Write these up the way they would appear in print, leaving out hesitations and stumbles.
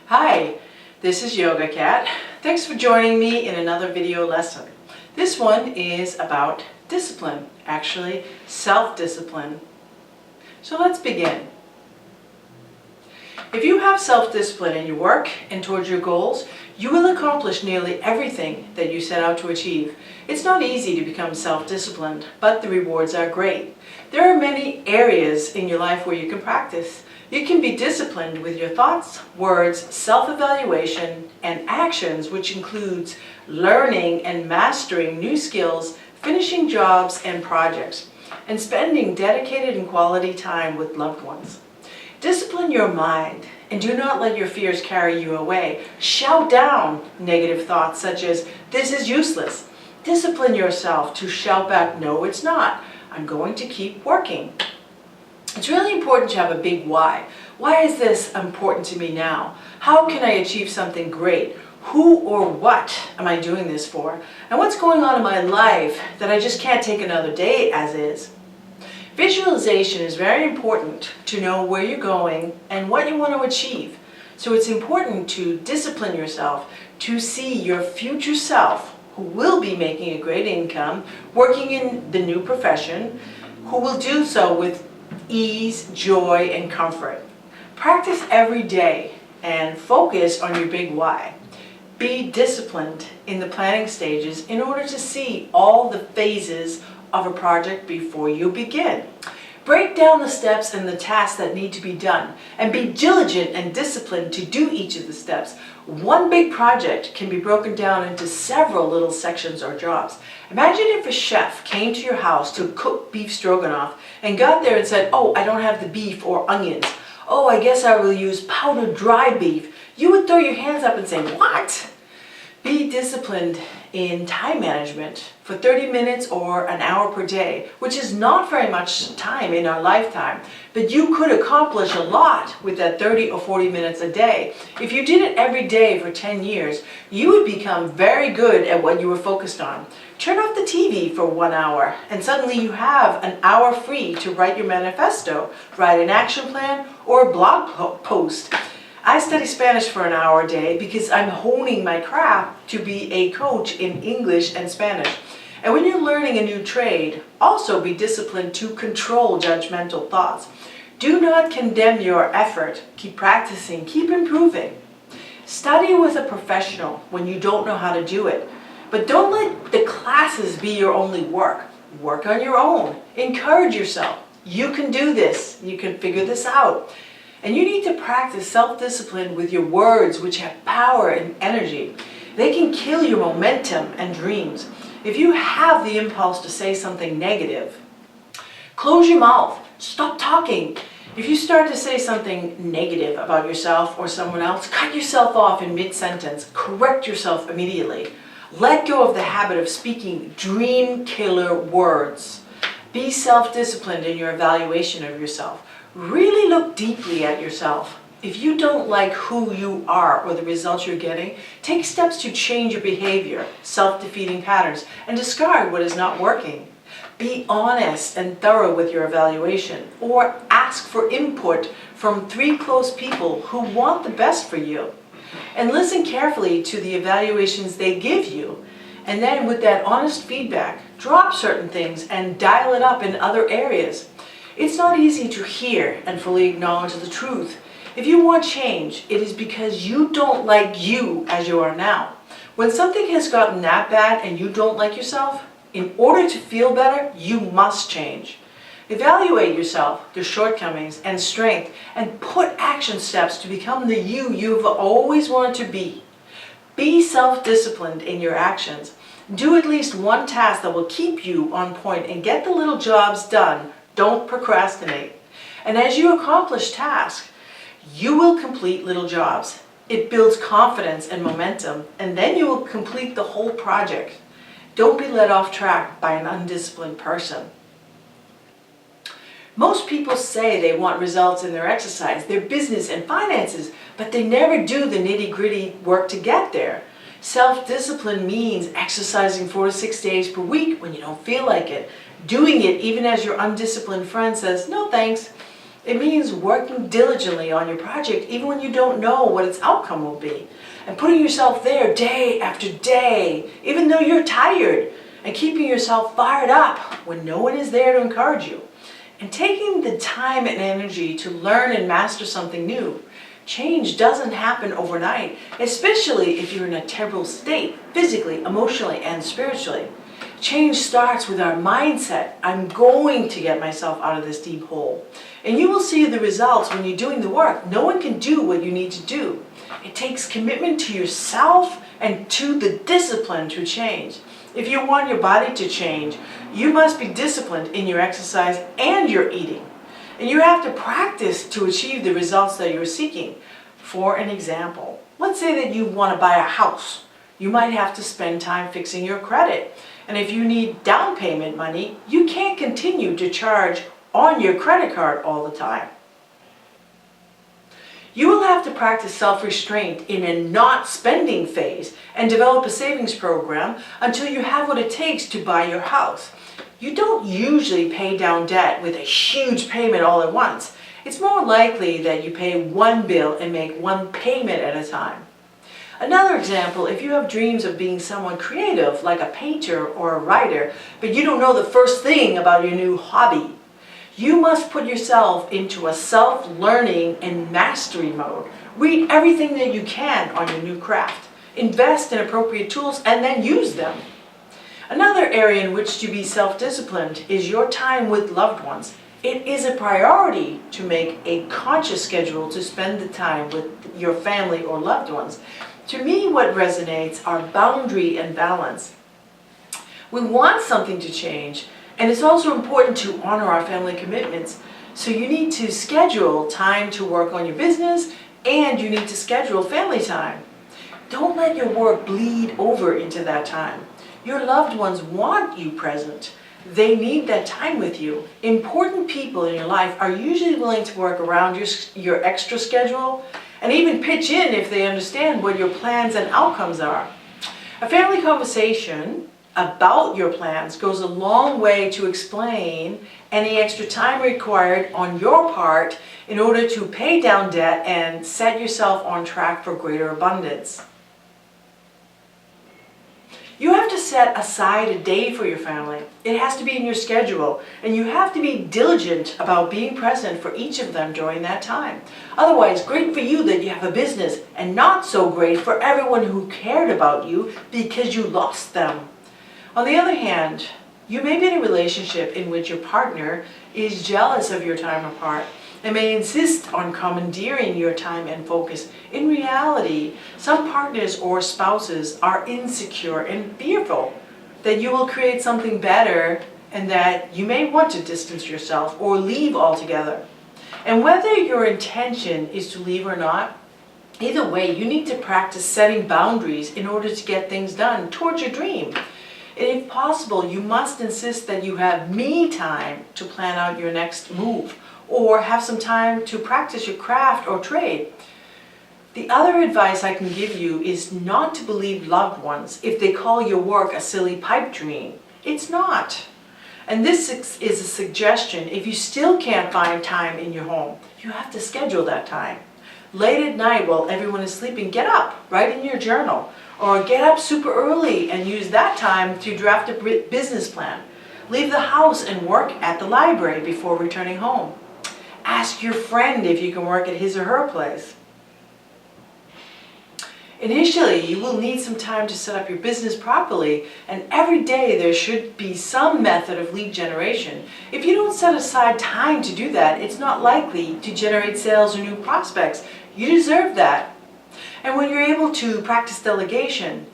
Hi, this is Yoga Cat. Thanks for joining me in another video lesson. This one is about discipline, actually self-discipline. So let's begin. If you have self-discipline in your work and towards your goals, you will accomplish nearly everything that you set out to achieve. It's not easy to become self-disciplined, but the rewards are great. There are many areas in your life where you can practice. You can be disciplined with your thoughts, words, self-evaluation, and actions, which includes learning and mastering new skills, finishing jobs and projects, and spending dedicated and quality time with loved ones. Discipline your mind and do not let your fears carry you away. Shout down negative thoughts such as, "This is useless." Discipline yourself to shout back, "No, it's not. I'm going to keep working." It's really important to have a big why. Why is this important to me now? How can I achieve something great? Who or what am I doing this for? And what's going on in my life that I just can't take another day as is? Visualization is very important to know where you're going and what you want to achieve. So it's important to discipline yourself to see your future self, who will be making a great income, working in the new profession, who will do so with ease, joy, and comfort. Practice every day and focus on your big why. Be disciplined in the planning stages in order to see all the phases of a project before you begin. Break down the steps and the tasks that need to be done and be diligent and disciplined to do each of the steps. One big project can be broken down into several little sections or jobs. Imagine if a chef came to your house to cook beef stroganoff and got there and said, "Oh, I don't have the beef or onions. Oh, I guess I will use powdered dry beef." You would throw your hands up and say, "What?" Be disciplined in time management for 30 minutes or an hour per day, which is not very much time in our lifetime, but you could accomplish a lot with that 30 or 40 minutes a day. If you did it every day for 10 years, you would become very good at what you were focused on. Turn off the TV for 1 hour and suddenly you have an hour free to write your manifesto, write an action plan, or a blog post. I study Spanish for an hour a day because I'm honing my craft to be a coach in English and Spanish. And when you're learning a new trade, also be disciplined to control judgmental thoughts. Do not condemn your effort. Keep practicing, keep improving. Study with a professional when you don't know how to do it. But don't let the classes be your only work. Work on your own. Encourage yourself. You can do this. You can figure this out. And you need to practice self-discipline with your words, which have power and energy. They can kill your momentum and dreams. If you have the impulse to say something negative, close your mouth. Stop talking. If you start to say something negative about yourself or someone else, cut yourself off in mid-sentence. Correct yourself immediately. Let go of the habit of speaking dream killer words. Be self-disciplined in your evaluation of yourself. Really look deeply at yourself. If you don't like who you are or the results you're getting, take steps to change your behavior, self-defeating patterns, and discard what is not working. Be honest and thorough with your evaluation, or ask for input from 3 close people who want the best for you. And listen carefully to the evaluations they give you. And then with that honest feedback, drop certain things and dial it up in other areas. It's not easy to hear and fully acknowledge the truth. If you want change, it is because you don't like you as you are now. When something has gotten that bad and you don't like yourself, in order to feel better, you must change. Evaluate yourself, your shortcomings and strength, and put action steps to become the you you've always wanted to be. Be self-disciplined in your actions. Do at least one task that will keep you on point and get the little jobs done. Don't procrastinate. And as you accomplish tasks, you will complete little jobs. It builds confidence and momentum, and then you will complete the whole project. Don't be led off track by an undisciplined person. Most people say they want results in their exercise, their business and finances, but they never do the nitty-gritty work to get there. Self-discipline means exercising 4 to 6 days per week when you don't feel like it. Doing it even as your undisciplined friend says, "No thanks." It means working diligently on your project even when you don't know what its outcome will be. And putting yourself there day after day, even though you're tired, and keeping yourself fired up when no one is there to encourage you. And taking the time and energy to learn and master something new. Change doesn't happen overnight, especially if you're in a terrible state, physically, emotionally, and spiritually. Change starts with our mindset. I'm going to get myself out of this deep hole. And you will see the results when you're doing the work. No one can do what you need to do. It takes commitment to yourself and to the discipline to change. If you want your body to change, you must be disciplined in your exercise and your eating. And you have to practice to achieve the results that you're seeking. For an example, let's say that you want to buy a house. You might have to spend time fixing your credit. And if you need down payment money, you can't continue to charge on your credit card all the time. You will have to practice self-restraint in a not spending phase and develop a savings program until you have what it takes to buy your house. You don't usually pay down debt with a huge payment all at once. It's more likely that you pay one bill and make one payment at a time. Another example, if you have dreams of being someone creative, like a painter or a writer, but you don't know the first thing about your new hobby, you must put yourself into a self-learning and mastery mode. Read everything that you can on your new craft. Invest in appropriate tools and then use them. Another area in which to be self-disciplined is your time with loved ones. It is a priority to make a conscious schedule to spend the time with your family or loved ones. To me, what resonates are boundary and balance. We want something to change, and it's also important to honor our family commitments. So you need to schedule time to work on your business, and you need to schedule family time. Don't let your work bleed over into that time. Your loved ones want you present. They need that time with you. Important people in your life are usually willing to work around your extra schedule and even pitch in if they understand what your plans and outcomes are. A family conversation about your plans goes a long way to explain any extra time required on your part in order to pay down debt and set yourself on track for greater abundance. You have to set aside a day for your family. It has to be in your schedule, and you have to be diligent about being present for each of them during that time. Otherwise, great for you that you have a business, and not so great for everyone who cared about you because you lost them. On the other hand, you may be in a relationship in which your partner is jealous of your time apart and may insist on commandeering your time and focus. In reality, some partners or spouses are insecure and fearful that you will create something better and that you may want to distance yourself or leave altogether. And whether your intention is to leave or not, either way, you need to practice setting boundaries in order to get things done towards your dream. And if possible, you must insist that you have me time to plan out your next move, or have some time to practice your craft or trade. The other advice I can give you is not to believe loved ones if they call your work a silly pipe dream. It's not. And this is a suggestion. If you still can't find time in your home, you have to schedule that time. Late at night while everyone is sleeping, get up, write in your journal, or get up super early and use that time to draft a business plan. Leave the house and work at the library before returning home. Ask your friend if you can work at his or her place. Initially, you will need some time to set up your business properly, and every day there should be some method of lead generation. If you don't set aside time to do that, it's not likely to generate sales or new prospects. You deserve that. And when you're able to practice delegation,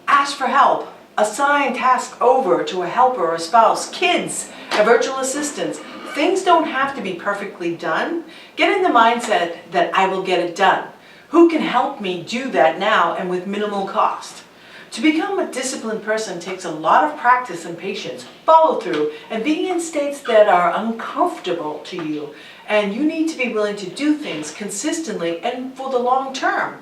ask for help. Assign tasks over to a helper, a spouse, kids, a virtual assistant. Things don't have to be perfectly done. Get in the mindset that I will get it done. Who can help me do that now and with minimal cost? To become a disciplined person takes a lot of practice and patience, follow through, and being in states that are uncomfortable to you. And you need to be willing to do things consistently and for the long term.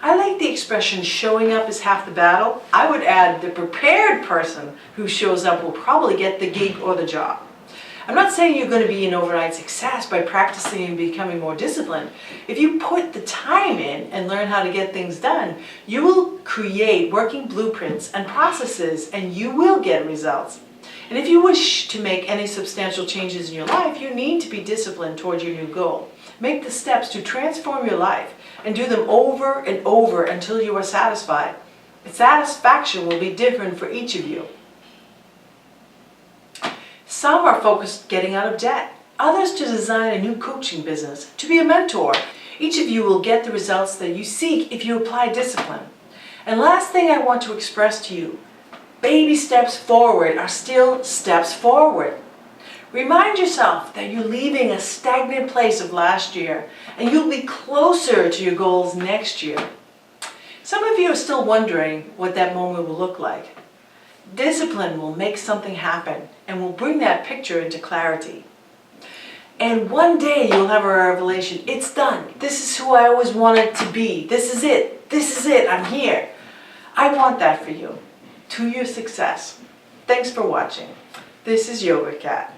I like the expression, showing up is half the battle. I would add, the prepared person who shows up will probably get the gig or the job. I'm not saying you're going to be an overnight success by practicing and becoming more disciplined. If you put the time in and learn how to get things done, you will create working blueprints and processes, and you will get results. And if you wish to make any substantial changes in your life, you need to be disciplined toward your new goal. Make the steps to transform your life and do them over and over until you are satisfied. The satisfaction will be different for each of you. Some are focused getting out of debt, others to design a new coaching business, to be a mentor. Each of you will get the results that you seek if you apply discipline. And last thing I want to express to you, baby steps forward are still steps forward. Remind yourself that you're leaving a stagnant place of last year and you'll be closer to your goals next year. Some of you are still wondering what that moment will look like. Discipline will make something happen and will bring that picture into clarity. And one day you'll have a revelation. It's done. This is who I always wanted to be. This is it. This is it. I'm here. I want that for you. To your success. Thanks for watching. This is Yoga Cat.